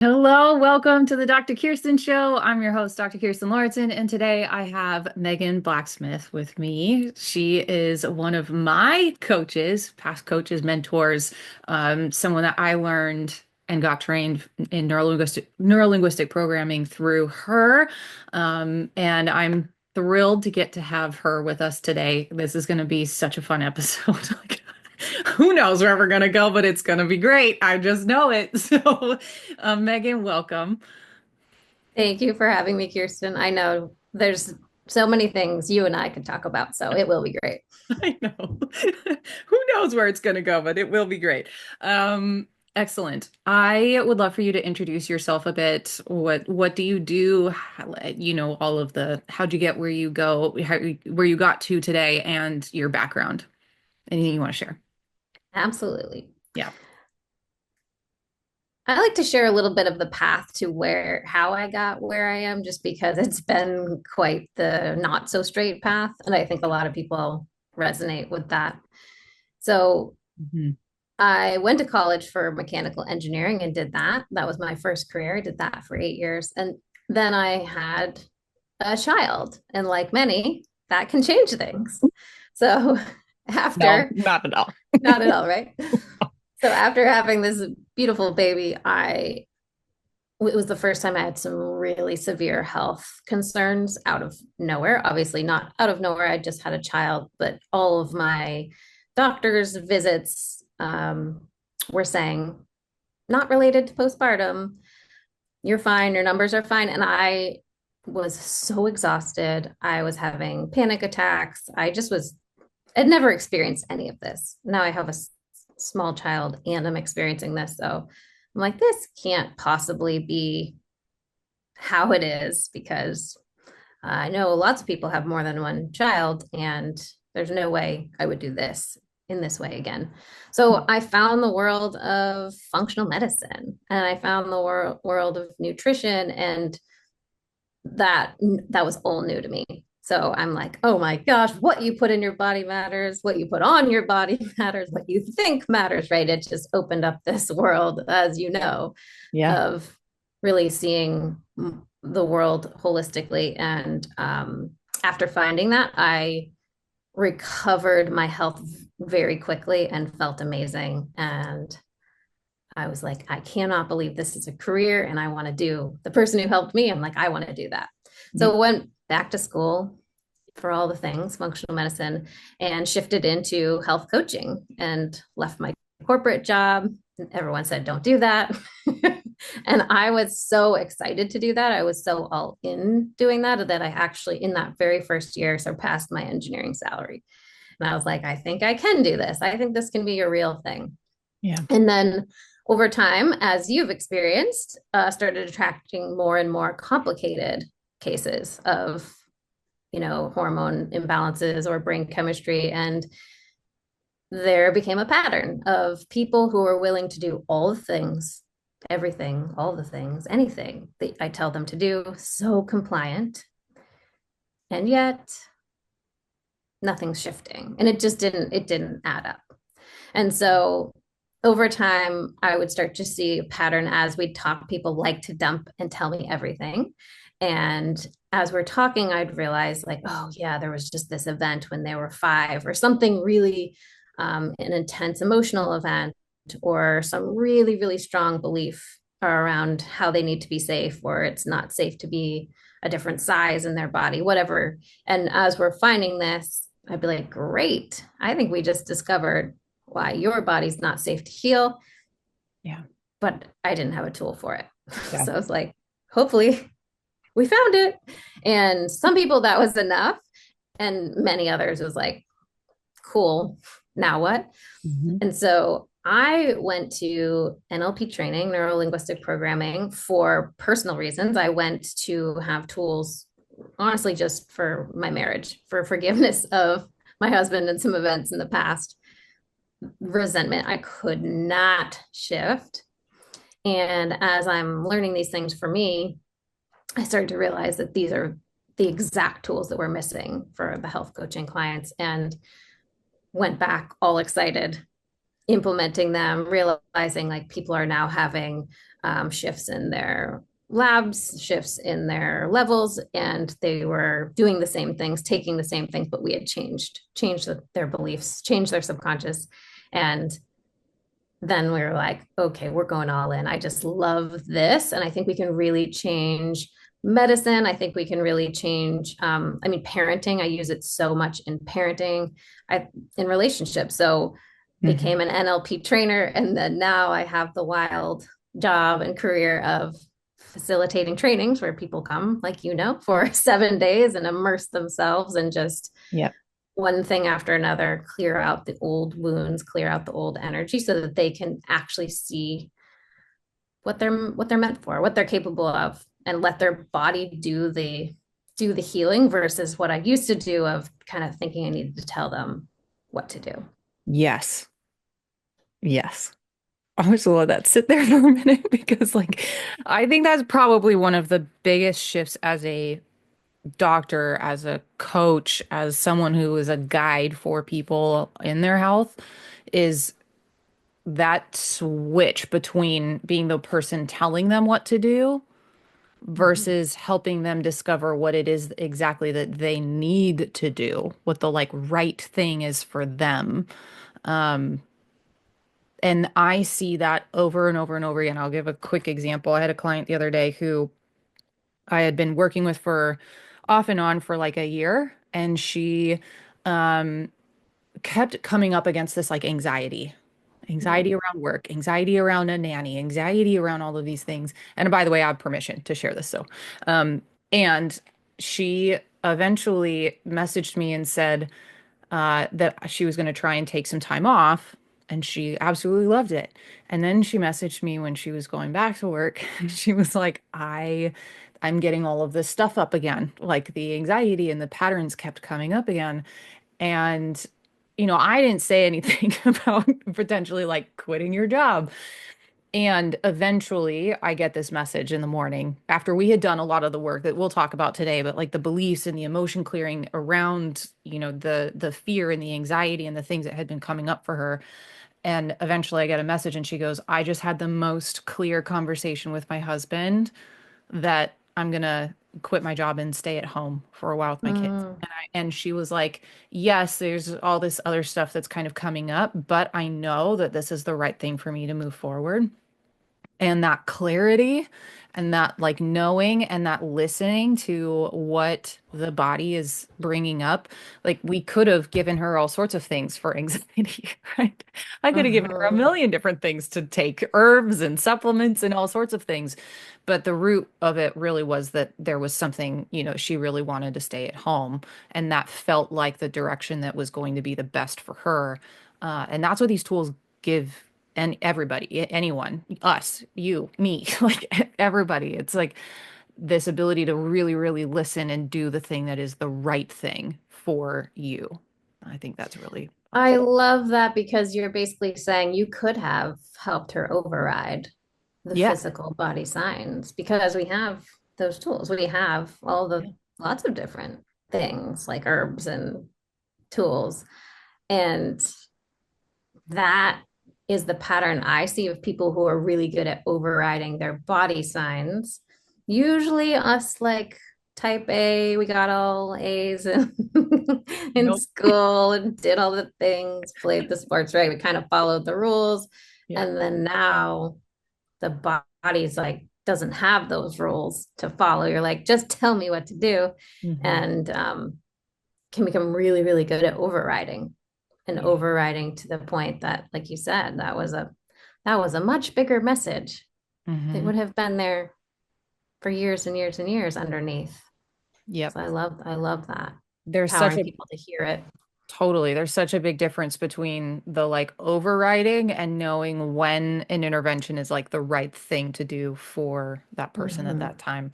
Hello, welcome to the Dr. Kirsten Show. I'm your host, Dr. Kirsten Lauritsen, and today I have Megan Blacksmith with me. She is one of my coaches, past coaches, mentors, someone that I learned and got trained in neurolinguistic programming through her. And I'm thrilled to get to have her with us today. This is going to be such a fun episode. Like, who knows where we're going to go, but it's going to be great. I just know it. So, Megan, welcome. Thank you for having me, Kirsten. I know there's so many things you and I could talk about, so it will be great. I know. Who knows where it's going to go, but it will be great. Excellent. I would love for you to introduce yourself a bit. What do you do? All of the how'd you get where you go, where you got to today, and your background. Anything you want to share? Absolutely. Yeah. I like to share a little bit of the path to how I got where I am, just because it's been quite the not so straight path. And I think a lot of people resonate with that. So Mhm. I went to college for mechanical engineering and did that. That was my first career. I did that for 8 years. And then I had a child. And like many, that can change things. So No, after, not at all. not at all, right? So after having this beautiful baby, it was the first time I had some really severe health concerns out of nowhere. Obviously, not out of nowhere. I just had a child, but all of my doctor's visits were saying, not related to postpartum. You're fine. Your numbers are fine. And I was so exhausted. I was having panic attacks. I'd never experienced any of this. Now I have a small child and I'm experiencing this. So I'm like, this can't possibly be how it is because I know lots of people have more than one child, and there's no way I would do this in this way again. So I found the world of functional medicine and I found the world of nutrition, and that was all new to me. So I'm like, oh my gosh, what you put in your body matters, what you put on your body matters, what you think matters, right? It just opened up this world, as you know, Yeah. of really seeing the world holistically. And after finding that, I recovered my health very quickly and felt amazing. And I was like, I cannot believe this is a career and I want to do the person who helped me. I'm like, I want to do that. Yep. So went back to school for all the things, functional medicine, and shifted into health coaching and left my corporate job. Everyone said, don't do that. And I was so excited to do that. I was so all in doing that that I actually, in that very first year, surpassed my engineering salary. And I was like, I think I can do this. I think this can be a real thing. Yeah. And then over time, as you've experienced, started attracting more and more complicated cases of, hormone imbalances or brain chemistry. And there became a pattern of people who are willing to do all the things, everything, all the things, anything that I tell them to do, so compliant. And yet nothing's shifting. And it didn't add up. And so over time, I would start to see a pattern as we talk. People like to dump and tell me everything. And as we're talking, I'd realize, like, oh, yeah, there was just this event when they were 5, or something really, an intense emotional event, or some really, really strong belief around how they need to be safe, or it's not safe to be a different size in their body, whatever. And as we're finding this, I'd be like, great. I think we just discovered why your body's not safe to heal, Yeah. but I didn't have a tool for it. Yeah. So I was like, hopefully we found it. And some people that was enough. And many others was like, cool, now what? Mhm. And so I went to NLP training, neuro linguistic programming, for personal reasons. I went to have tools, honestly, just for my marriage, for forgiveness of my husband and some events in the past, resentment I could not shift. And as I'm learning these things for me, I started to realize that these are the exact tools that we're missing for the health coaching clients, and went back all excited implementing them, realizing like people are now having shifts in their labs, shifts in their levels, and they were doing the same things, taking the same things, but we had changed their beliefs, changed their subconscious. And then we were like, okay, we're going all in. I just love this. And I think we can really change medicine. I think we can really change, I mean, parenting. I use it so much in parenting, in relationships. So Hmm. became an NLP trainer. And then now I have the wild job and career of facilitating trainings where people come, like, for 7 days and immerse themselves and just Yep. one thing after another, clear out the old wounds, clear out the old energy so that they can actually see what they're meant for, what they're capable of, and let their body do the healing versus what I used to do of kind of thinking I needed to tell them what to do. Yes. Yes. I just let that sit there for a minute because, like, I think that's probably one of the biggest shifts as a doctor, as a coach, as someone who is a guide for people in their health, is that switch between being the person telling them what to do Mhm. versus helping them discover what it is exactly that they need to do, what the like right thing is for them. Um, and I see that over and over and over again. I'll give a quick example. I had a client the other day who I had been working with for off and on for like a year, and she um, kept coming up against this like anxiety Mhm. around work, anxiety around a nanny, anxiety around all of these things. And by the way, I have permission to share this. And she eventually messaged me and said that she was going to try and take some time off. And she absolutely loved it. And then she messaged me when she was going back to work. She was like, I'm getting all of this stuff up again. Like the anxiety and the patterns kept coming up again. And, I didn't say anything about potentially like quitting your job. And eventually I get this message in the morning after we had done a lot of the work that we'll talk about today, but like the beliefs and the emotion clearing around, the fear and the anxiety and the things that had been coming up for her. And eventually I get a message and she goes, I just had the most clear conversation with my husband that I'm gonna quit my job and stay at home for a while with my kids. Mm. And she was like, yes, there's all this other stuff that's kind of coming up, but I know that this is the right thing for me to move forward. And that clarity and that like knowing and that listening to what the body is bringing up, like we could have given her all sorts of things for anxiety, right? I could have given her a Mhm. million different things to take, herbs and supplements and all sorts of things. But the root of it really was that there was something, she really wanted to stay at home. And that felt like the direction that was going to be the best for her. And that's what these tools give and everybody, anyone, us, you, me, like everybody. It's like this ability to really, really listen and do the thing that is the right thing for you. I think that's really I awesome. love that because you're basically saying you could have helped her override the Yeah. physical body signs because we have those tools. We have all the Yeah. lots of different things like herbs and tools. And that is the pattern I see of people who are really good at overriding their body signs. Usually us like type A, we got all A's in, in Nope. school and did all the things, played the sports, right? We kind of followed the rules. Yeah. And then now the body's like doesn't have those rules to follow. You're like, just tell me what to do. Hmm. And can become really, really good at overriding and Yeah. overriding to the point that, like you said, that was a much bigger message. It Hmm. would have been there for years and years and years underneath. Yep. So I love that. There's such Empowering a people to hear it. Totally. There's such a big difference between the like overriding and knowing when an intervention is like the right thing to do for that person at Mm-hmm. that time.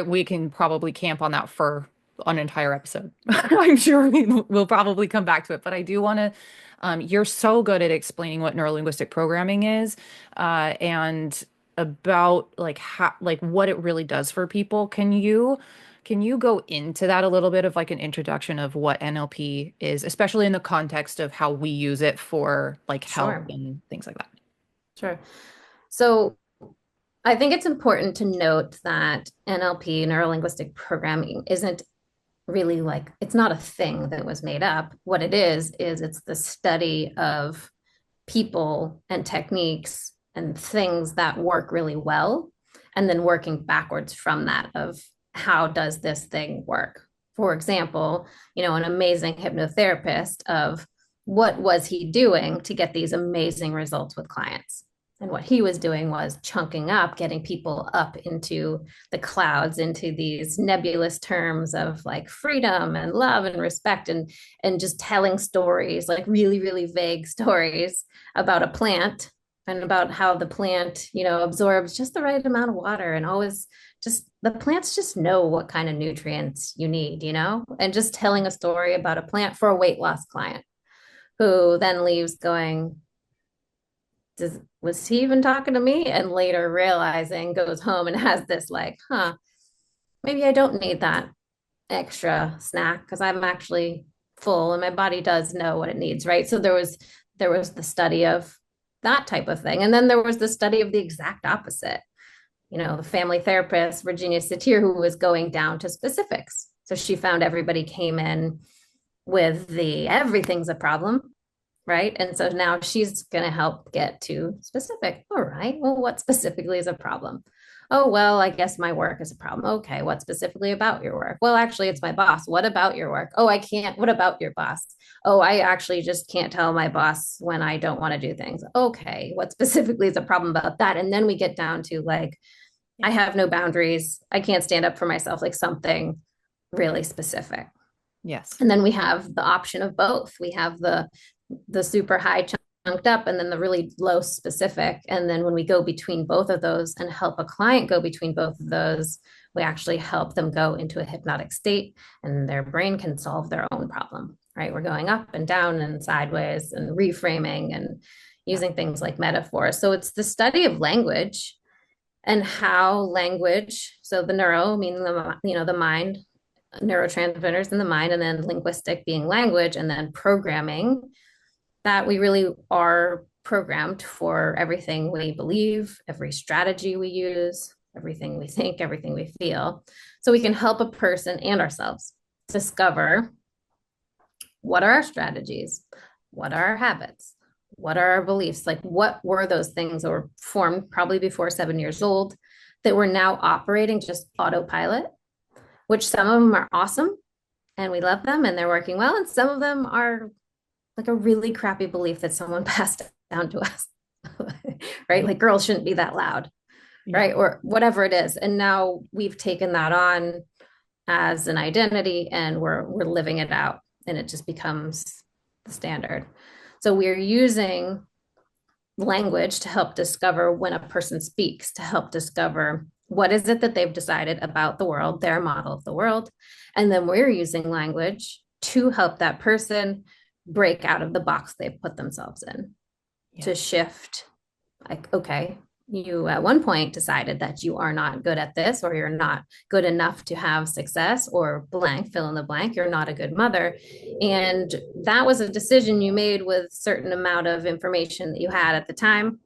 We can probably camp on that for an entire episode. I'm sure we'll probably come back to it, but I do want to, you're so good at explaining what neurolinguistic programming is, and about like how, like what it really does for people. Can you Can you go into that a little bit of like an introduction of what NLP is, especially in the context of how we use it for like health Sure, and things like that? sure. So I think it's important to note that NLP, neuro linguistic programming, isn't really like, it's not a thing that was made up. What it is it's the study of people and techniques and things that work really well, and then working backwards from that of how does this thing work. For example, an amazing hypnotherapist of what was he doing to get these amazing results with clients. And what he was doing was chunking up, getting people up into the clouds, into these nebulous terms of like freedom and love and respect, and just telling stories, like really, really vague stories about a plant and about how the plant, absorbs just the right amount of water, and always just the plants just know what kind of nutrients you need, and just telling a story about a plant for a weight loss client who then leaves going, was he even talking to me? And later realizing, goes home and has this like, maybe I don't need that extra snack because I'm actually full and my body does know what it needs, right? So there was the study of that type of thing. And then there was the study of the exact opposite. The family therapist, Virginia Satir, who was going down to specifics. So she found everybody came in with the everything's a problem, right? And so now she's going to help get to specific. All right, well, what specifically is a problem? Oh, well, I guess my work is a problem. Okay, what specifically about your work? Well, actually, it's my boss. What about your work? Oh, I can't. What about your boss? Oh, I actually just can't tell my boss when I don't want to do things. Okay, what specifically is a problem about that? And then we get down to like, I Yeah. have no boundaries. I can't stand up for myself, like something really specific. Yes. And then we have the option of both. We have the super high chunked up and then the really low specific. And then when we go between both of those and help a client go between both of those, we actually help them go into a hypnotic state and their brain can solve their own problem, right? We're going up and down and sideways and reframing and Yeah. using things like metaphors. So it's the study of language and how language, so the neuro, meaning the mind, neurotransmitters in the mind, and then linguistic being language, and then programming, that we really are programmed for everything we believe, every strategy we use, everything we think, everything we feel. So we can help a person and ourselves discover what are our strategies, what are our habits, what are our beliefs, like what were those things that were formed probably before 7 years old that we're now operating just autopilot, which some of them are awesome and we love them and they're working well, and some of them are like a really crappy belief that someone passed down to us, right? Yeah. Like girls shouldn't be that loud, Yeah. right? Or whatever it is. And now we've taken that on as an identity and we're living it out, and it just becomes the standard. So we're using language to help discover when a person speaks, to help discover what is it that they've decided about the world, their model of the world. And then we're using language to help that person break out of the box they've put themselves in, to Yes. shift, like, okay, you at one point decided that you are not good at this, or you're not good enough to have success, or blank, fill in the blank, you're not a good mother. And that was a decision you made with a certain amount of information that you had at the time.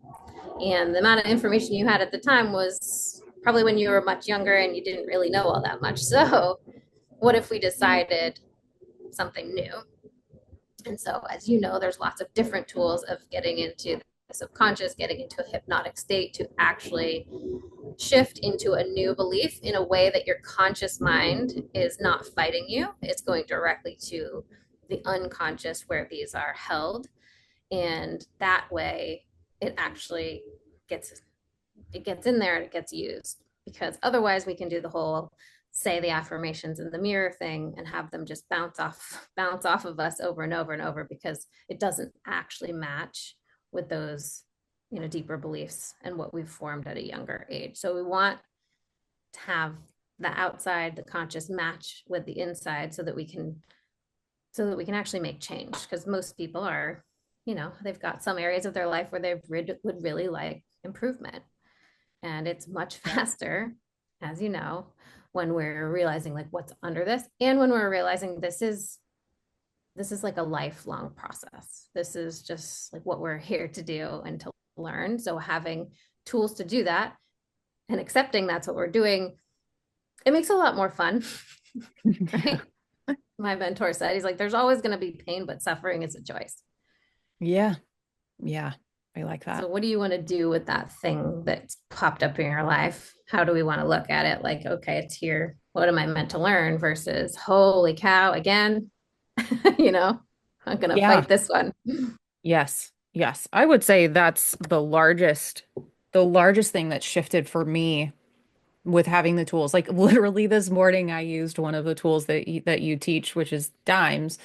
And the amount of information you had at the time was probably when you were much younger and you didn't really know all that much. So, what if we decided something new? And so, as you know, there's lots of different tools of getting into the subconscious, getting into a hypnotic state to actually shift into a new belief in a way that your conscious mind is not fighting you. It's going directly to the unconscious where these are held. And that way it actually gets it gets in there and it gets used, because otherwise we can do the whole say the affirmations in the mirror thing and have them just bounce off of us over and over and over, because it doesn't actually match with those deeper beliefs and what we've formed at a younger age. So we want to have the outside, the conscious, match with the inside, so that we can actually make change, because most people are, they've got some areas of their life where they would really like improvement, and it's much Yeah. faster as you know, when we're realizing like what's under this, and when we're realizing this is like a lifelong process. This is just like what we're here to do and to learn. So having tools to do that and accepting that's what we're doing, it makes it a lot more fun, Yeah. right? My mentor said, he's like, there's always going to be pain, but suffering is a choice. Yeah. Yeah. I like So that. what do you want to do with that thing that's popped up in your life? How do we want to look at it? Like, okay, it's here. What am I meant to learn versus holy cow, again, you know, I'm going to Yeah. fight this one. Yes. Yes. I would say that's the largest thing that shifted for me with having the tools. Like literally this morning, I used one of the tools that you teach, which is DIMES,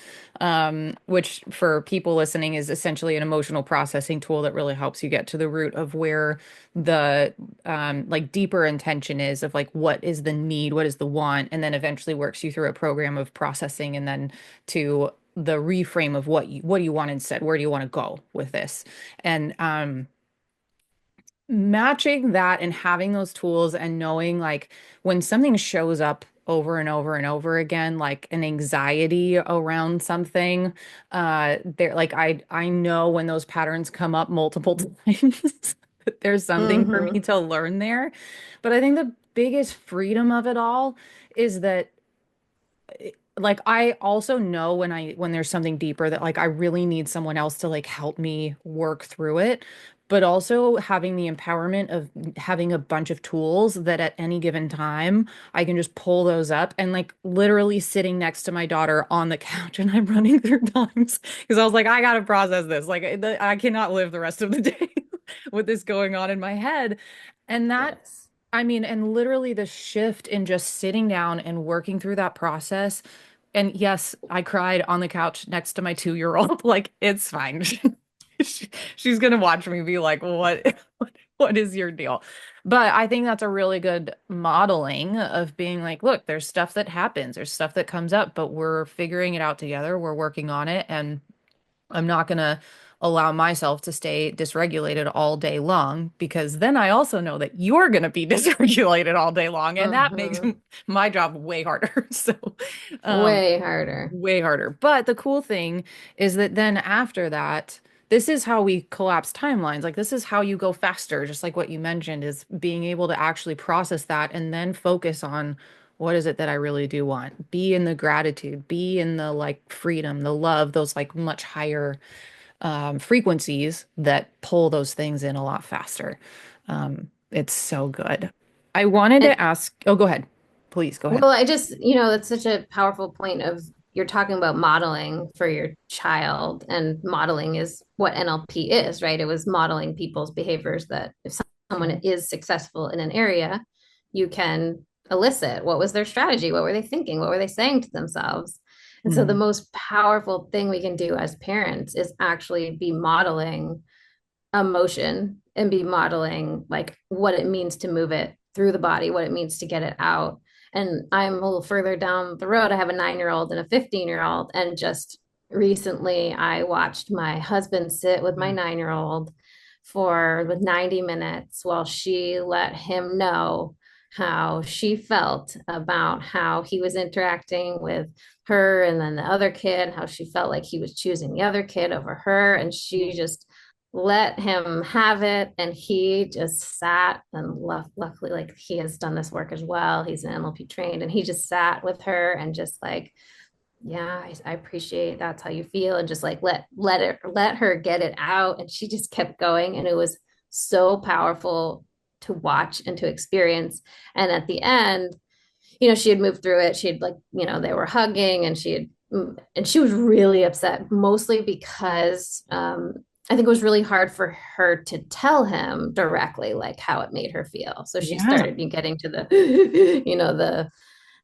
which for people listening is essentially an emotional processing tool that really helps you get to the root of where the like deeper intention is of like what is the need, what is the want, and then eventually works you through a program of processing and then to the reframe of what you want instead. Where do you want to go with this? And matching that and having those tools and knowing like when something shows up over and over and over again, like an anxiety around something, there like I know when those patterns come up multiple times that there's something for me Mm-hmm. to learn there. But I think the biggest freedom of it all is that like I also know when there's something deeper that like I really need someone else to like help me work through it, but also having the empowerment of having a bunch of tools that at any given time I can just pull those up and like literally sitting next to my daughter on the couch and I'm running through times because I was like I gotta process this like I cannot live the rest of the day with this going on in my head. And that Yes. I mean, and literally the shift in just sitting down and working through that process. And yes, I cried on the couch next to my 2-year-old. Like, it's fine. She's gonna watch me be like, what is your deal? But I think that's a really good modeling of being like, look, there's stuff that happens, there's stuff that comes up, but we're figuring it out together. We're working on it. And I'm not going to allow myself to stay dysregulated all day long because then I also know that you're going to be dysregulated all day long and that makes Mm-hmm. my job way harder. So, um, Way harder. way harder. But the cool thing is that then after that, this is how we collapse timelines. Like this is how you go faster, just like what you mentioned is being able to actually process that and then focus on what is it that I really do want? Be in the gratitude, be in the like freedom, the love, those like much higher frequencies that pull those things in a lot faster. It's so good. I wanted And to ask, oh, go ahead. Please go ahead. well, I just, that's such a powerful point of you're talking about modeling for your child, and modeling is what NLP is, right? It was modeling people's behaviors that if someone Mhm. is successful in an area, you can elicit what was their strategy, what were they thinking, what were they saying to themselves. And so the Mhm. most powerful thing we can do as parents is actually be modeling emotion and be modeling like what it means to move it through the body, what it means to get it out. And I'm a little further down the road. I have a 9-year-old and a 15-year-old. And just recently, I watched my husband sit with my Yeah. 9-year-old for with 90 minutes while she let him know how she felt about how he was interacting with her and then the other kid, how she felt like he was choosing the other kid over her. And she just let him have it, and he just sat and luckily like he has done this work as well, he's an NLP trained, and he just sat with her and just like, yeah, I appreciate that's how you feel, and just like let her get it out, and she just kept going, and it was so powerful to watch and to experience. And at the end, she had moved through it, she had like, they were hugging, and she was really upset, mostly because I think it was really hard for her to tell him directly like how it made her feel. So she Yeah. started getting to the,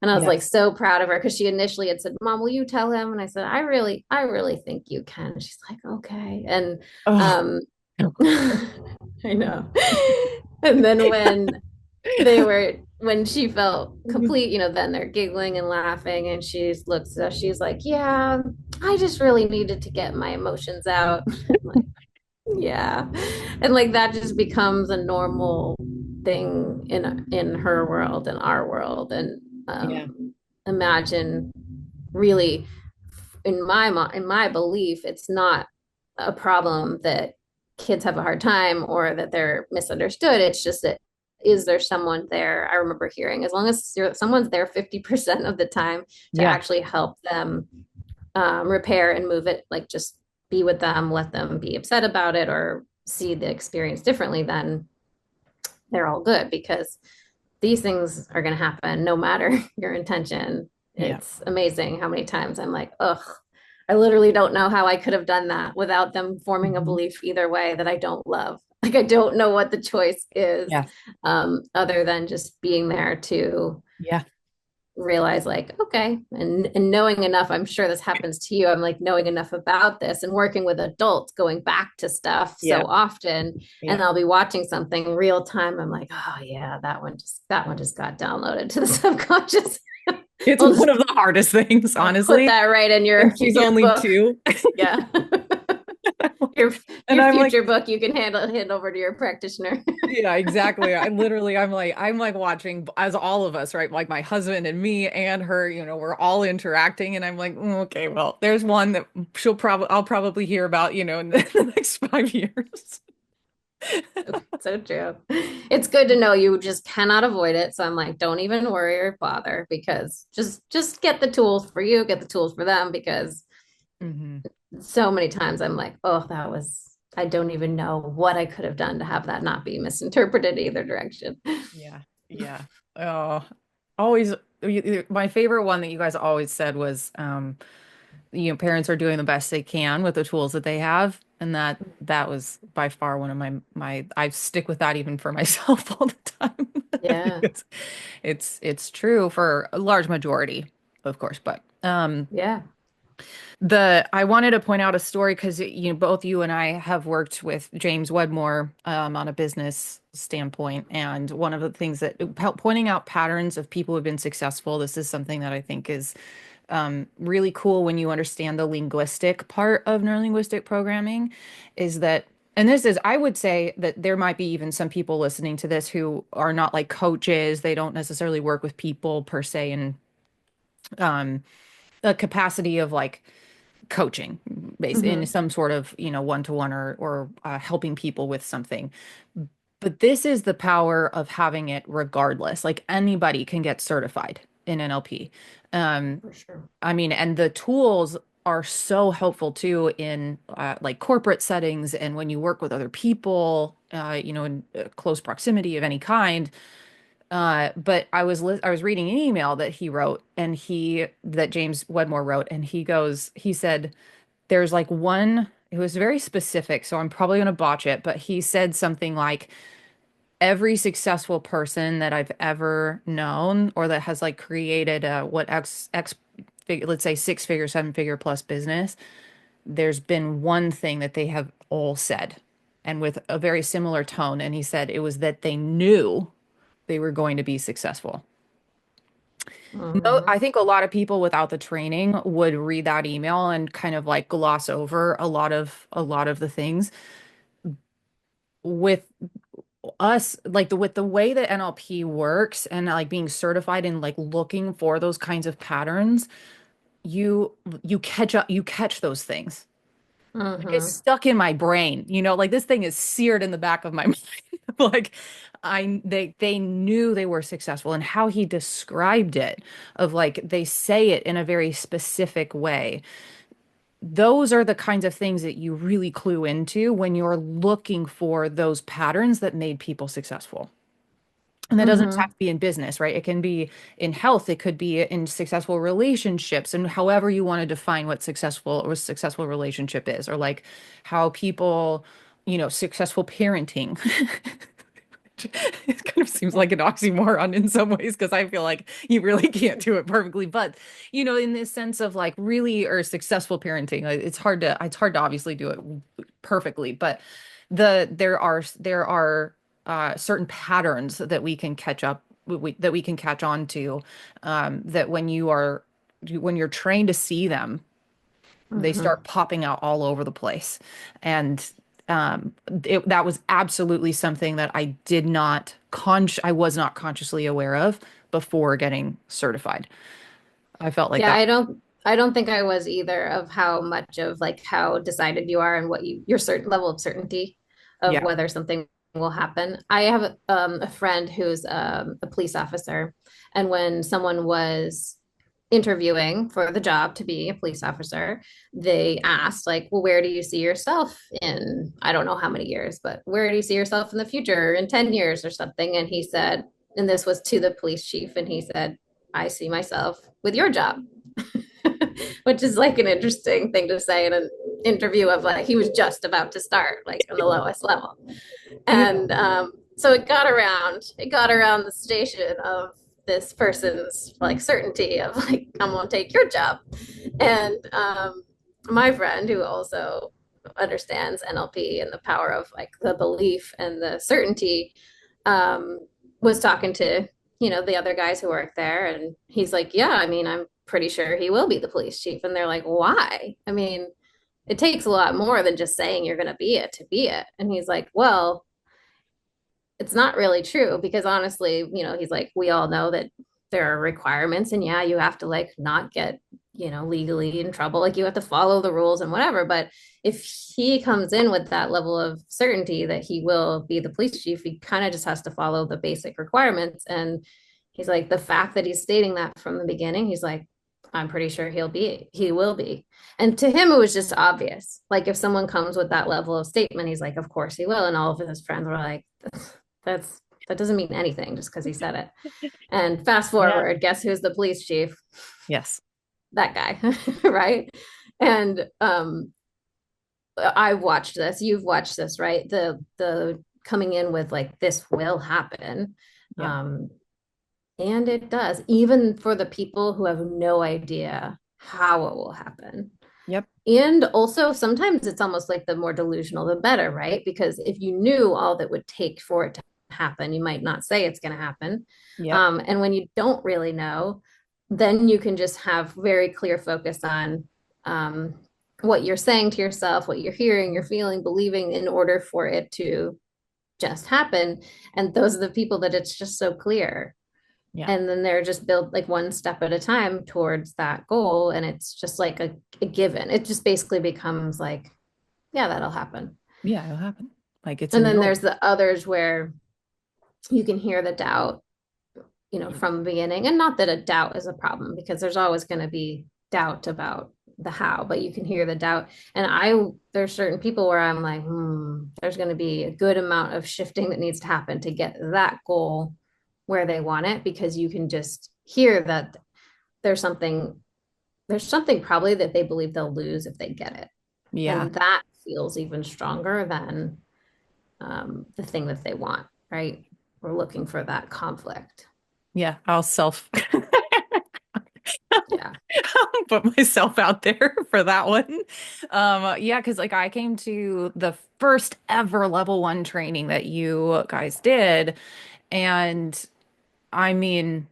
and I was like Yes. so proud of her because she initially had said, "Mom, will you tell him?" And I said, I really think you can. And she's like, "Okay." And Oh. um, I know. And then when she felt complete, then they're giggling and laughing, and she's like, "Yeah, I just really needed to get my emotions out." I'm like, yeah. And like that just becomes a normal thing in her world and our world. And Yeah. imagine really in my belief, it's not a problem that kids have a hard time or that they're misunderstood. It's just that is there someone there? I remember hearing as long as someone's there 50% of the time to Yeah. actually help them repair and move it, like just be with them, let them be upset about it or see the experience differently, then they're all good because these things are going to happen no matter your intention. Yeah. It's amazing how many times I'm like, ugh, I literally don't know how I could have done that without them forming a Mhm. belief either way that I don't love. Like, I don't know what the choice is Yeah. other than just being there to Yeah. realize, like, okay, and knowing enough. I'm sure this happens to you. I'm like knowing enough about this and working with adults, going back to stuff Yeah. so often, and Yeah. I'll be watching something real time. I'm like, oh yeah, that one just got downloaded to the subconscious. It's I'll one just of the hardest things, put honestly. that right in And she's your only book. two. Yeah. Like, your and your I'm like, future book you can hand over to your practitioner. yeah, exactly. I'm like watching as all of us, right? Like my husband and me and her, we're all interacting and I'm like, okay, well, there's one that I'll probably hear about, in the next 5 years. So true. It's good to know you just cannot avoid it. So I'm like, don't even worry or bother because just get the tools for you, get the tools for them because Hmm. so many times I'm like, oh, I don't even know what I could have done to have that not be misinterpreted either direction. Yeah. Yeah. Oh, always my favorite one that you guys always said was parents are doing the best they can with the tools that they have. And that was by far one of my I stick with that even for myself all the time. Yeah. Because it's true for a large majority, of course, but Yeah. the I wanted to point out a story because both you and I have worked with James Wedmore on a business standpoint, and one of the things that pointing out patterns of people who've been successful. This is something that I think is really cool when you understand the linguistic part of neurolinguistic programming. Is that and this is I would say that there might be even some people listening to this who are not like coaches. They don't necessarily work with people per se in um, a capacity of like coaching based in Hmm. some sort of one-to-one or helping people with something, but this is the power of having it regardless. Like anybody can get certified in NLP. um For sure. I mean, and the tools are so helpful too in like corporate settings and when you work with other people in close proximity of any kind. But I was reading an email that he wrote and he that James Wedmore wrote, and he said there's like one, it was very specific, so I'm probably going to botch it, but he said something like every successful person that I've ever known or that has like created a what X figure, let's say six figure, seven figure plus business, there's been one thing that they have all said and with a very similar tone. And he said it was that they knew they were going to be successful. Hmm. I think a lot of people without the training would read that email and kind of like gloss over a lot of the things. With us, like with the way that NLP works and like being certified and like looking for those kinds of patterns, you you catch those things. Like it's Hmm. stuck in my brain, like this thing is seared in the back of my mind. Like they knew they were successful and how he described it, of like they say it in a very specific way. Those are the kinds of things that you really clue into when you're looking for those patterns that made people successful. And that doesn't just have Hmm. to be in business, right? It can be in health, it could be in successful relationships, and however you want to define what successful or successful relationship is, or like how people, successful parenting. It kind of seems like an oxymoron in some ways because I feel like you really can't do it perfectly. But, in this sense of like really or successful parenting, like, it's hard to obviously do it perfectly. But there are certain patterns that we can catch up that we can catch on to, that when you're trained to see them, they start Hmm. popping out all over the place. And that was absolutely something that I did not I was not consciously aware of before getting certified. I felt like Yeah, that. I don't think I was either of how much of like how decided you are and what your certain level of certainty of Yeah. whether something will happen. I have a friend who's a police officer, and when someone was interviewing for the job to be a police officer, they asked like, well, where do you see yourself in, I don't know how many years, but where do you see yourself in the future in 10 years or something? And he said, and this was to the police chief, and he said, I see myself with your job. Which is like an interesting thing to say in an interview of like he was just about to start like on the lowest level. Yeah. And so it got around the station of this person's like certainty of like I'm gonna take your job. And my friend who also understands NLP and the power of like the belief and the certainty um, was talking to the other guys who work there, and he's like, yeah, I mean, I'm pretty sure he will be the police chief. And they're like, why? I mean, it takes a lot more than just saying you're going to be it to be it. And he's like, well, it's not really true because honestly, he's like, we all know that there are requirements, and yeah, you have to like not get, legally in trouble. Like you have to follow the rules and whatever. But if he comes in with that level of certainty that he will be the police chief, he kind of just has to follow the basic requirements. And he's like, the fact that he's stating that from the beginning, he's like, I'm pretty sure he will be. And to him, it was just obvious. Like if someone comes with that level of statement, he's like, of course he will. And all of his friends were like, that's that doesn't mean anything just because he said it. And fast Yeah. forward, guess who's the police chief? Yes. That guy, right? And I've watched this. You've watched this, right? The coming in with like this will happen, Yeah. and it does, even for the people who have no idea how it will happen. Yep. And also, sometimes it's almost like the more delusional, the better, right? Because if you knew all that would take for it to happen, you might not say it's going to happen. Yep. And when you don't really know, then you can just have very clear focus on um, what you're saying to yourself, what you're hearing, you're feeling, believing in order for it to just happen. And those are the people that it's just so clear, Yeah. and then they're just built like one step at a time towards that goal, and it's just like a given. It just basically becomes like, yeah, that'll happen. Yeah, it'll happen. Like it's And in then your. there's the others where you can hear the doubt, from the beginning. And not that a doubt is a problem, because there's always going to be doubt about the how, but you can hear the doubt. And there's certain people where I'm like, there's going to be a good amount of shifting that needs to happen to get that goal where they want it, because you can just hear that there's something there's something probably that they believe they'll lose if they get it. Yeah. And that feels even stronger than the thing that they want, right? We're looking for that conflict. Yeah. I'll self Yeah. put myself out there for that one. Yeah, because like I came to the first ever level one training that you guys did, and I mean,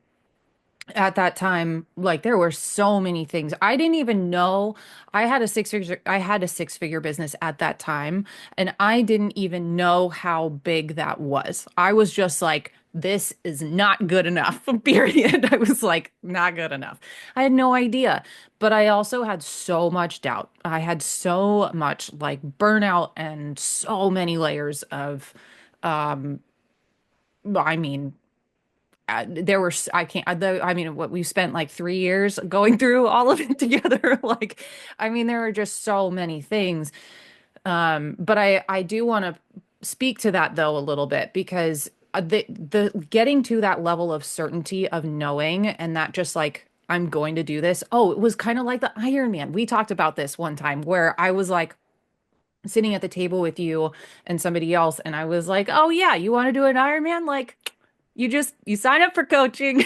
at that time, like there were so many things. I didn't even know I had a six-figure business at that time, and I didn't even know how big that was. I was just like, this is not good enough, period. I was like, not good enough. I had no idea. But I also had so much doubt. I had so much like burnout and so many layers of um I mean there were I can't I mean what we spent like 3 years going through all of it together. Like I mean there are just so many things. But I do want to speak to that though a little bit because the getting to that level of certainty of knowing and that just like I'm going to do this. Oh, it was kind of like the Iron Man. We talked about this one time where I was like sitting at the table with you and somebody else and I was like, "Oh yeah, you want to do an Iron Man? Like you sign up for coaching,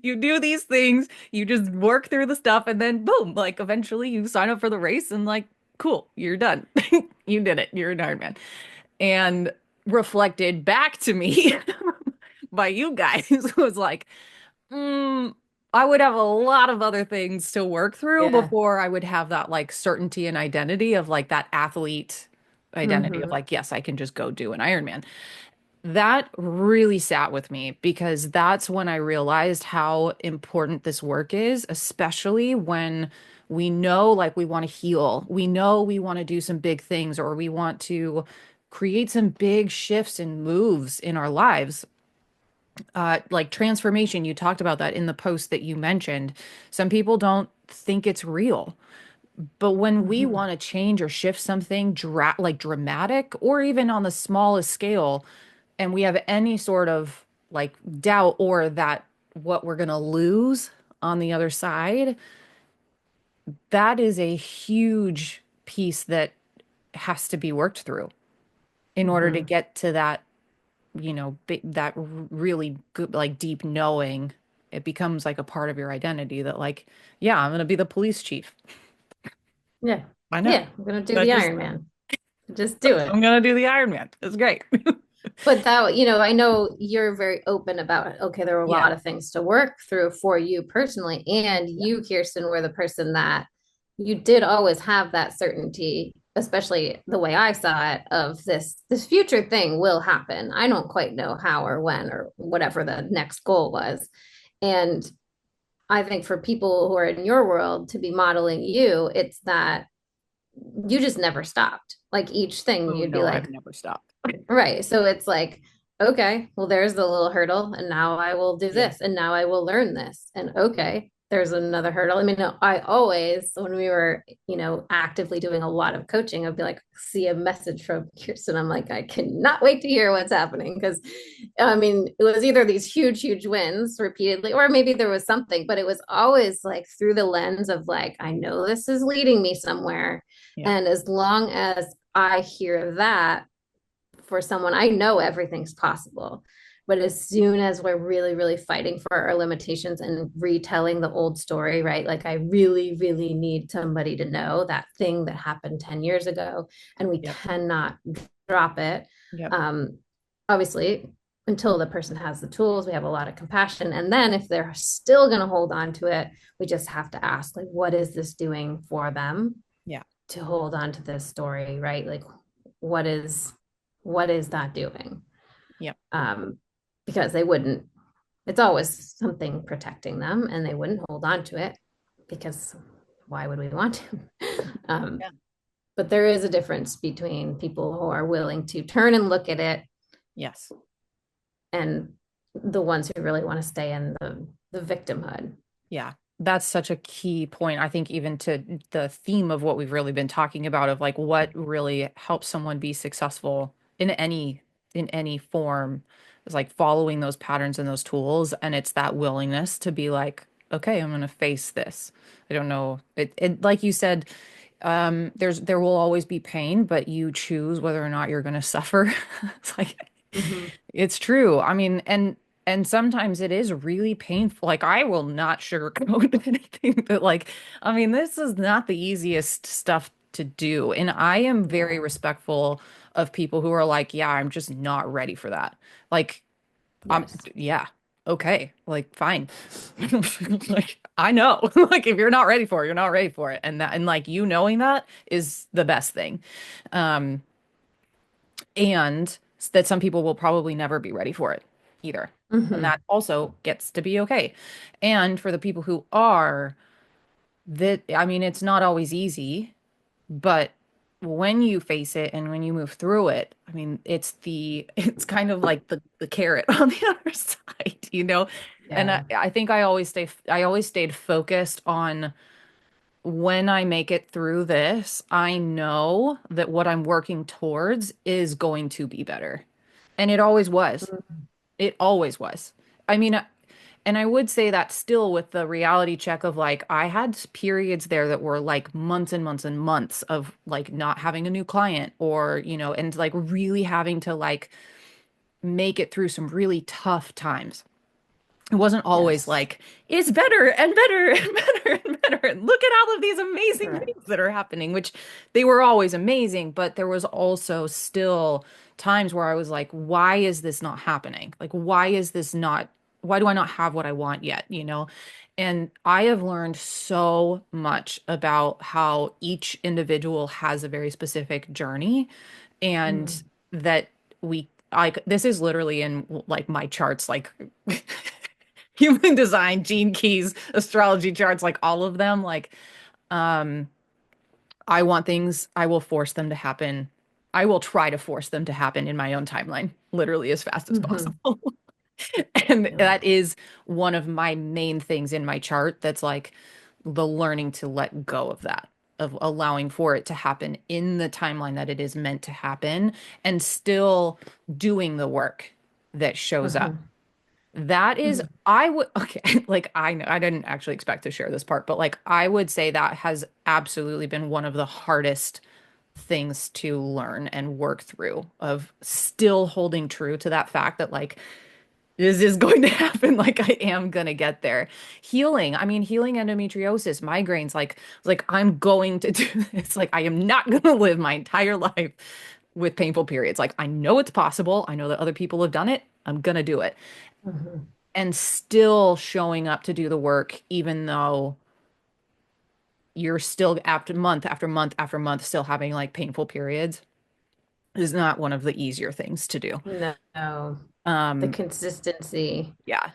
you do these things, you just work through the stuff, and then boom, like eventually you sign up for the race and like, cool, you're done. You did it. You're an Ironman. And reflected back to me by you guys was like, mm, I would have a lot of other things to work through Yeah. before I would have that like certainty and identity of like that athlete identity of Mm-hmm. like, yes, I can just go do an Ironman. That really sat with me because that's when I realized how important this work is, especially when we know like we want to heal. We know we want to do some big things or we want to create some big shifts and moves in our lives. Like transformation, you talked about that in the post that you mentioned. Some people don't think it's real. But when we Mhm. want to change or shift something like dramatic or even on the smallest scale, and we have any sort of like doubt or that what we're going to lose on the other side, that is a huge piece that has to be worked through in order to Mhm. get to that, that really good, like deep knowing. It becomes like a part of your identity that, like, yeah, I'm going to be the police chief. Yeah. I know. Yeah. I'm gonna do That the just Iron Man. Just do it. I'm gonna do the Iron Man. It's great. But that, I know you're very open about, okay, there were a Yeah, lot of things to work through for you personally. And yeah, you, Kirsten, were the person that you did always have that certainty, especially the way I saw it, of this future thing will happen. I don't quite know how or when or whatever the next goal was. And I think for people who are in your world to be modeling you, it's that you just never stopped. Like each thing oh you'd be no, like, I've never stopped. right. So it's like, okay, well, there's the little hurdle, and now I will do Yeah, this, and now I will learn this. And okay, there's another hurdle. I mean, I always, when we were, actively doing a lot of coaching, I'd be like, see a message from Kirsten. I'm like, I cannot wait to hear what's happening. Because I mean, it was either these huge, huge wins repeatedly, or maybe there was something, but it was always like through the lens of like, I know this is leading me somewhere. yeah, And as long as I hear that, for someone, I know everything's possible. But as soon as we're really, really fighting for our limitations and retelling the old story, right? Like, I really, really need somebody to know that thing that happened 10 years ago, and we yep, cannot drop it. yep, Um, Obviously, until the person has the tools, we have a lot of compassion. And then if they're still going to hold on to it, we just have to ask, like, what is this doing for them yeah, to hold on to this story, right? Like, what is what is that doing? yep, Um, because they wouldn't, it's always something protecting them, and they wouldn't hold on to it because why would we want to? yeah, But there is a difference between people who are willing to turn and look at it yes. and the ones who really want to stay in the victimhood. Yeah, that's such a key point. I think even to the theme of what we've really been talking about of like what really helps someone be successful in any form is like following those patterns and those tools. And it's that willingness to be like, okay, I'm gonna face this. I don't know. It like you said, there will always be pain, but you choose whether or not you're gonna suffer. It's like Mm-hmm. it's true. I mean, and sometimes it is really painful. Like I will not sugarcoat anything, but like, I mean, this is not the easiest stuff to do. And I am very Yeah. respectful of people who are like, yeah, I'm just not ready for that. Like, Yes. yeah, okay, like fine. Like I know, like if you're not ready for it, you're not ready for it. And like you knowing that is the best thing. Um, and that some people will probably never be ready for it either. And Mm-hmm. that also gets to be okay. And for the people who are, that, I mean, it's not always easy, but when you face it and when you move through it, I mean, it's kind of like the carrot on the other side, you know? And Yeah. I think I always stayed focused on when I make it through this, I know that what I'm working towards is going to be better. And it always was. It always was. I mean, and I would say that still with the reality check of like, I had periods there that were like months and months and months of like not having a new client or, and like really having to like make it through some really tough times. It wasn't always Yes. like it's better and better and better and better and look at all of these amazing Correct. things that are happening, which they were always amazing, but there was also still times where I was like, why is this not happening? Like why do I not have what I want yet, and I have learned so much about how each individual has a very specific journey, and Mm. that we like this is literally in like my charts, like human design, gene keys, astrology charts, like all of them. Like, um, I want things, I will force them to happen. I will try to force them to happen in my own timeline, literally as fast as Hmm. possible. And Yeah. that is one of my main things in my chart that's like the learning to let go of that, of allowing for it to happen in the timeline that it is meant to happen and still doing the work that shows up. Hmm. That is, Hmm. I would, okay, like I know I didn't actually expect to share this part, but like I would say that has absolutely been one of the hardest things to learn and work through, of still holding true to that fact that like this is going to happen, like I am gonna get there. Healing, I mean, healing endometriosis, migraines, like I'm going to do this. Like I am not gonna live my entire life with painful periods. Like I know it's possible. I know that other people have done it. I'm gonna do it. Hmm. And still showing up to do the work, even though you're still after month after month after month still having like painful periods, is not one of the easier things to do. No, the Um, consistency yeah,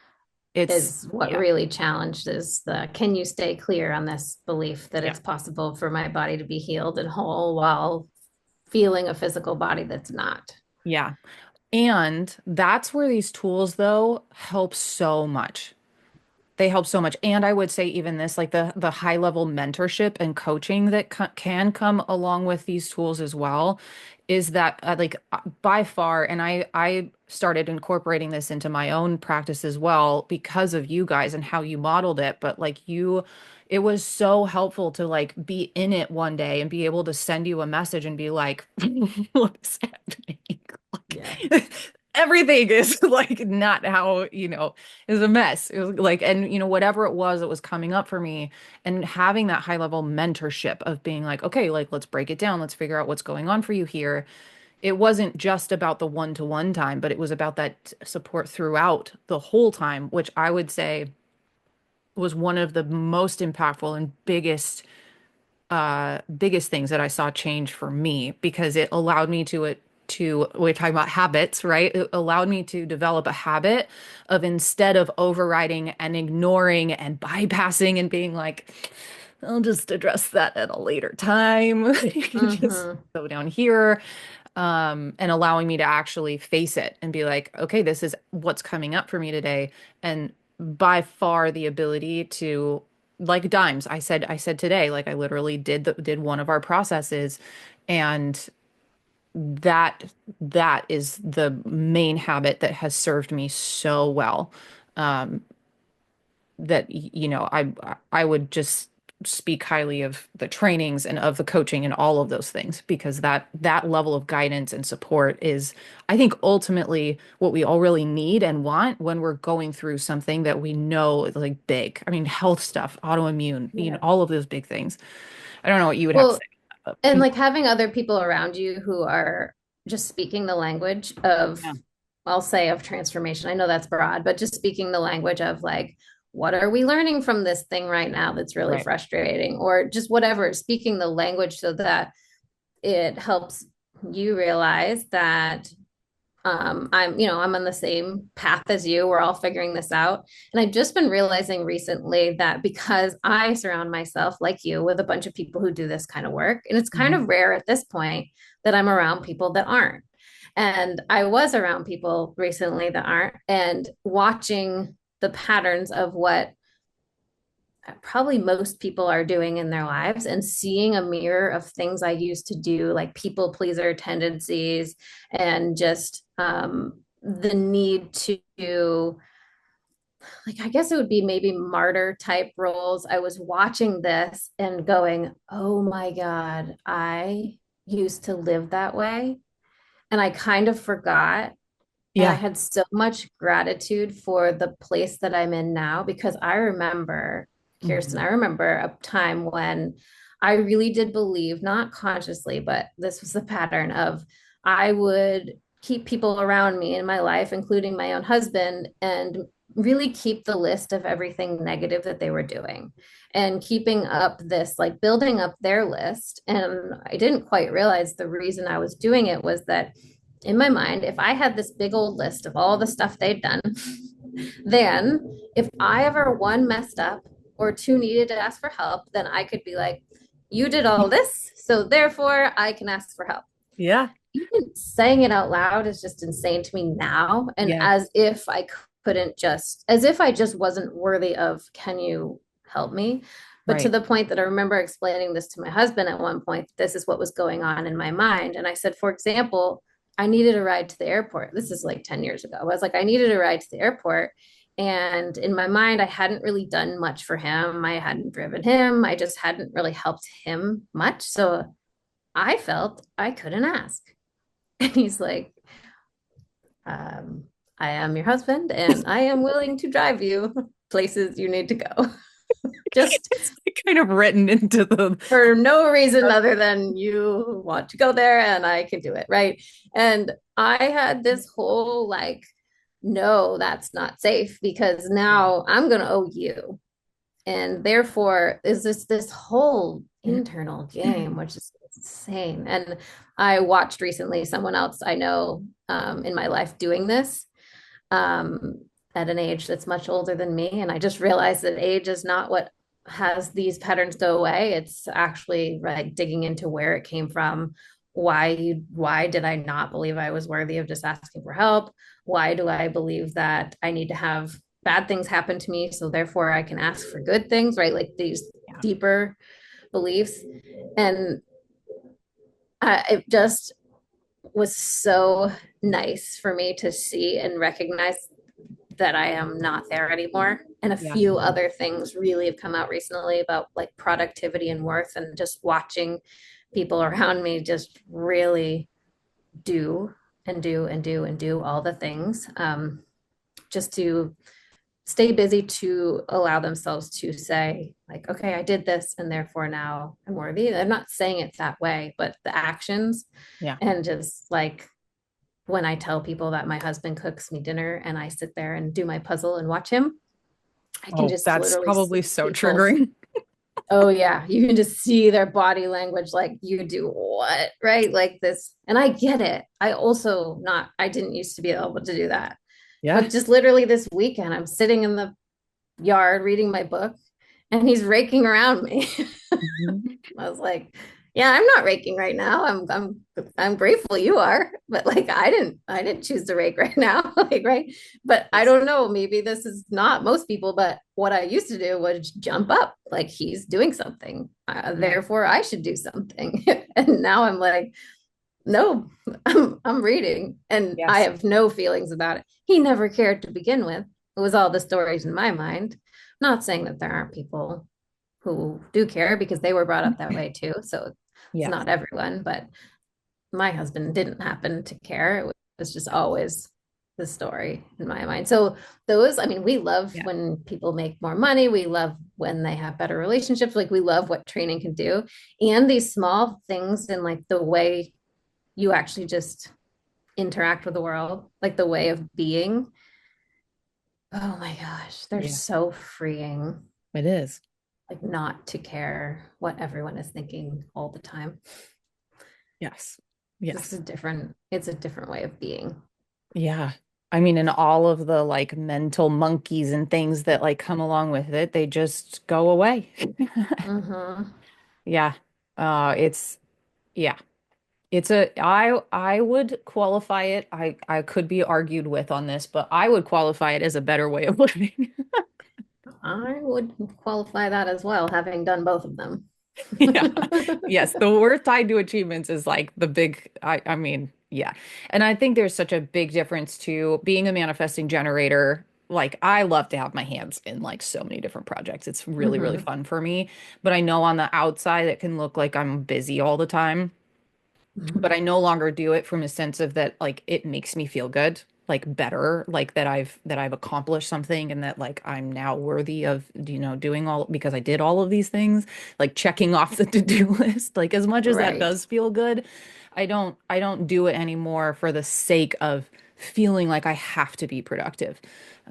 it's is what yeah, really challenges the can you stay clear on this belief that yeah, it's possible for my body to be healed and whole while feeling a physical body that's not. yeah. And that's where these tools though help so much. They help so much. And I would say even this, like the high level mentorship and coaching that can come along with these tools as well, is that by far, and I started incorporating this into my own practice as well because of you guys and how you modeled it. But like you, it was so helpful to like be in it one day and be able to send you a message and be like, what's happening? Yeah. Like, everything is like not how, it was a mess. It was like, and whatever it was that was coming up for me, and having that high level mentorship of being like, okay, like let's break it down. Let's figure out what's going on for you here. It wasn't just about the one-to-one time, but it was about that support throughout the whole time, which I would say was one of the most impactful and biggest things that I saw change for me, because it allowed me to we're talking about habits, right? It allowed me to develop a habit of, instead of overriding and ignoring and bypassing and being like, I'll just address that at a later time. Just Hmm. go down here. And allowing me to actually face it and be like, okay, this is what's coming up for me today. And by far the ability to, like dimes, I said today, like I literally did one of our processes, and that that is the main habit that has served me so well. Um, that I would just speak highly of the trainings and of the coaching and all of those things, because that level of guidance and support is, I think, ultimately what we all really need and want when we're going through something that we know is like big. I mean, health stuff, autoimmune, Yeah. all of those big things. I don't know what you would have to Well, say, but and like having other people around you who are just speaking the language of, yeah, I'll say of transformation. I know that's broad, but just speaking the language of like, what are we learning from this thing right now that's really right. frustrating? Or just whatever, speaking the language so that it helps you realize that I'm on the same path as you. We're all figuring this out. And I've just been realizing recently that because I surround myself, like you, with a bunch of people who do this kind of work, and it's kind Mhm. of rare at this point that I'm around people that aren't. And I was around people recently that aren't, and watching the patterns of what probably most people are doing in their lives and seeing a mirror of things I used to do, like people pleaser tendencies and just the need to, like, I guess it would be maybe martyr type roles. I was watching this and going, oh my God, I used to live that way. And I kind of forgot, and I Yeah. had so much gratitude for the place that I'm in now because I remember, Kirsten, I Mhm. remember a time when I really did believe, not consciously, but this was the pattern of I would keep people around me in my life, including my own husband, and really keep the list of everything negative that they were doing and keeping up this, like building up their list. And I didn't quite realize the reason I was doing it was that in my mind, if I had this big old list of all the stuff they'd done, then if I ever one messed up or two needed to ask for help, then I could be like, you did all this, so therefore I can ask for help. Yeah. Even saying it out loud is just insane to me now. And Yeah. as if I couldn't just, as if I just wasn't worthy of, can you help me? But to Right. the point that I remember explaining this to my husband at one point, this is what was going on in my mind. And I said, for example, I needed a ride to the airport. This is like 10 years ago. I was like, I needed a ride to the airport. And in my mind, I hadn't really done much for him. I hadn't driven him. I just hadn't really helped him much. So I felt I couldn't ask. And he's like, um, I am your husband and I am willing to drive you places you need to go. Just It's like kind of written into the. for no reason other than you want to go there and I can do it. Right. And I had this whole like, no, that's not safe because Yeah. now I'm going to owe you. And therefore, is this whole internal game, which is insane. And I watched recently someone else I know in my life doing this um, at an age that's much older than me. And I just realized that age is not what has these patterns go away. It's actually like digging into where it came from. Why did I not believe I was worthy of just asking for help? Why do I believe that I need to have bad things happen to me so therefore I can ask for good things, right? Like these Yeah. deeper beliefs. And it just was so nice for me to see and recognize that I am not there anymore. And a Yeah. few other things really have come out recently about like productivity and worth, and just watching people around me just really do and do and do and do all the things just to stay busy, to allow themselves to say like, okay, I did this and therefore now I'm worthy. I'm not saying it that way, but the actions. Yeah. And just like when I tell people that my husband cooks me dinner and I sit there and do my puzzle and watch him, I can Oh, just that's literally see probably so people's, triggering. oh yeah, you can just see their body language like, you do what, right? Like this. And I get it. I also not, I didn't used to be able to do that. Yeah. But just literally this weekend, I'm sitting in the yard reading my book and he's raking around me. Mhm. I was like, yeah, I'm not raking right now. I'm grateful you are, but like I didn't choose to rake right now. Like, right. But I Yes. don't know, maybe this is not most people, but what I used to do was jump up like he's doing something. Yeah. Therefore I should do something. And now I'm like, no, I'm reading and I Yes. have no feelings about it. He never cared to begin with. It was all the stories in my mind. Not saying that there aren't people who do care because they were brought up that way too. So it's Yes. not everyone, but my husband didn't happen to care. It was just always the story in my mind. So those, I mean, we love Yeah. when people make more money. We love when they have better relationships. Like we love what training can do. And these small things and like the way you actually just interact with the world, like the way of being. Oh my gosh, they're Yeah. so freeing. It is. Like not to care what everyone is thinking all the time. Yes. This Yes. is different. It's a different way of being. Yeah. I mean, and all of the like mental monkeys and things that like come along with it, they just go away. Mm-hmm. Yeah. It's yeah. It's a I would qualify it. I could be argued with on this, but I would qualify it as a better way of living. I would qualify that as well, having done both of them. Yeah. Yes, the worth tied to achievements is like the big I mean, yeah. And I think there's such a big difference to being a manifesting generator. Like I love to have my hands in like so many different projects. It's really, really Mm-hmm. fun for me. But I know on the outside it can look like I'm busy all the time. But I Mm-hmm. no longer do it from a sense of that like it makes me feel good, like better, like that I've accomplished something and that like I'm now worthy of, doing all because I did all of these things, like checking off the to-do list. Like as much as that Right. does feel good, I don't do it anymore for the sake of feeling like I have to be productive.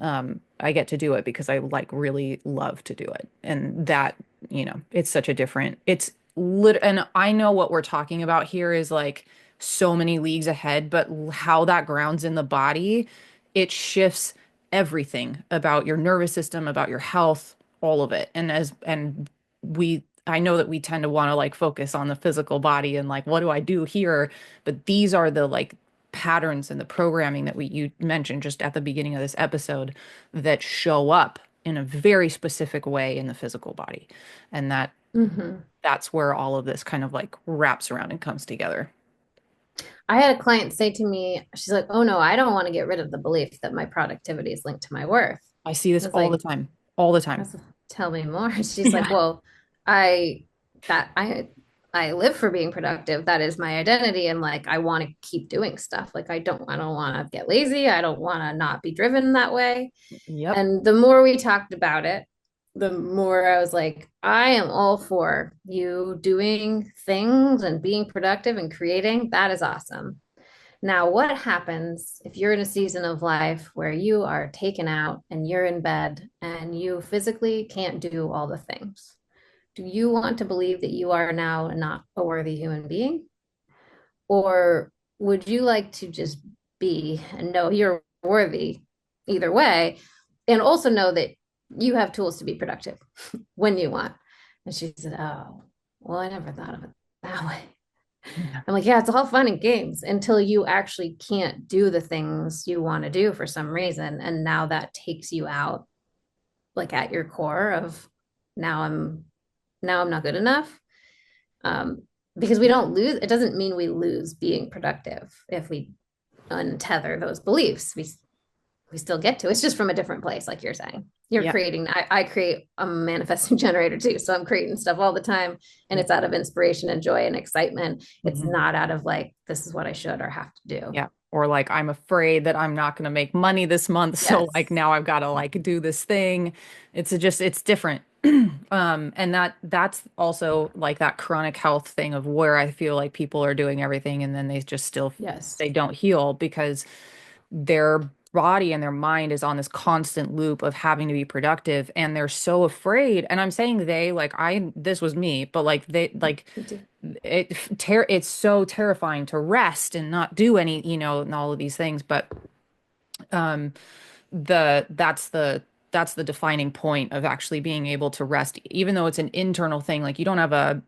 I get to do it because I like really love to do it. And that, it's such a different, it's lit and I know what we're talking about here is like so many leagues ahead, but how that grounds in the body, it shifts everything about your nervous system, about your health, all of it. I know that we tend to want to like focus on the physical body and like, what do I do here? But these are the like patterns and the programming that you mentioned just at the beginning of this episode that show up in a very specific way in the physical body. And Hmm. that's where all of this kind of like wraps around and comes together. I had a client say to me, she's like, "Oh no, I don't want to get rid of the belief that my productivity is linked to my worth." I see I this was all the like, time, all the time. Tell me more." She's like, Yeah. "Well, I that I live for being productive. That is my identity, and like I want to keep doing stuff. Like I don't want to get lazy. I don't want to not be driven that way." Yep. And the more we talked about it, the more I was like, I am all for you doing things and being productive and creating. That is awesome. Now, what happens if you're in a season of life where you are taken out and you're in bed and you physically can't do all the things? Do you want to believe that you are now not a worthy human being? Or would you like to just be and know you're worthy either way, and also know that you have tools to be productive when you want? And she said, "Oh, well, I never thought of it that way." Yeah. I'm like, "Yeah, it's all fun and games until you actually can't do the things you want to do for some reason. And now that takes you out, like at your core of now I'm now I'm not good enough. Um, because we don't lose, it doesn't mean we lose being productive if we untether those beliefs. We still get to. It's just from a different place, like you're saying. You're Yep. creating, I create a manifesting generator too. So I'm creating stuff all the time. And Yep. it's out of inspiration and joy and excitement. It's Mhm. not out of like, this is what I should or have to do. Yeah. Or like I'm afraid that I'm not going to make money this month, so like Yes. now I've got to like do this thing. It's different. And that's also like that chronic health thing of where I feel like people are doing everything and then they just still Yes. they don't heal because their body and their mind is on this constant loop of having to be productive and they're so afraid. And I'm saying they like I this was me, but like they like Me too. it's so terrifying to rest and not do any, and all of these things. But um the that's the defining point of actually being able to rest, even though it's an internal thing. Like you don't have a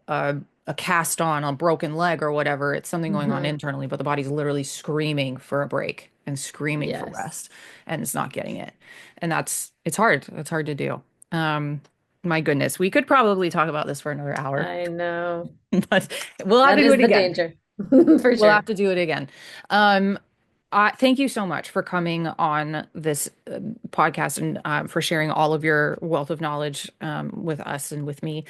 cast on a broken leg or whatever. It's something going on Mm-hmm. internally, but the body's literally screaming for a break and screaming for Yes. rest, and it's not getting it. And it's hard. It's hard to do. My goodness, we could probably talk about this for another hour, I know. but we'll have That to do is it the again. danger for We'll have sure. to do it again. Um, thank you so much for coming on this podcast and for sharing all of your wealth of knowledge with us and with me.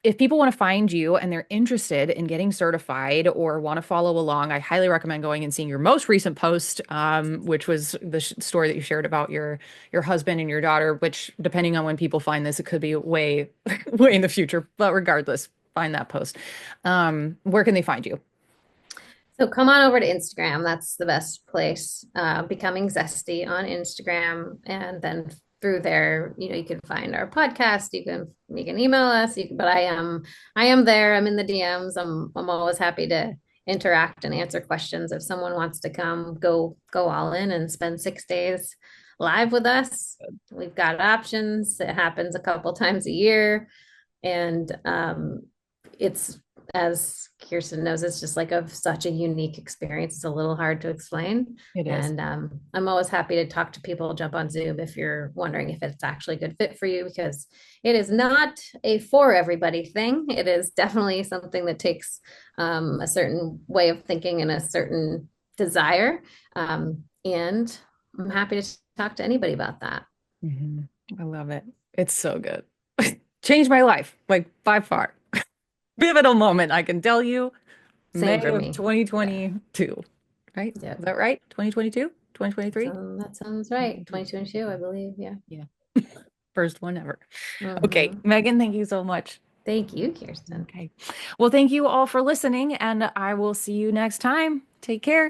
If people want to find you and they're interested in getting certified or want to follow along, I highly recommend going and seeing your most recent post, which was the story that you shared about your husband and your daughter. Which, depending on when people find this, it could be way way in the future. But regardless, find that post. Where can they find you? So come on over to Instagram. That's the best place. Becoming Zesty on Instagram, and then through there, you can find our podcast. You can email us. But I am there. I'm in the DMs. I'm always happy to interact and answer questions. If someone wants to come, go all in and spend 6 days live with us. We've got options. It happens a couple times a year, and it's, as Kirsten knows, it's just like such a unique experience. It's a little hard to explain. It is. And I'm always happy to talk to people, jump on Zoom if you're wondering if it's actually a good fit for you, because it is not a for everybody thing. It is definitely something that takes a certain way of thinking and a certain desire. And I'm happy to talk to anybody about that. Mhm. I love it. It's so good. Changed my life, like by far. Pivotal moment, I can tell you. Same May for of me. Yeah. 2022, right? Yeah. Is that right? 2022? 2023? That sounds right. 2022, I believe. Yeah. Yeah. First one ever. Okay, Hmm. Megan, thank you so much. Thank you, Kirsten. Okay. Well, thank you all for listening, and I will see you next time. Take care.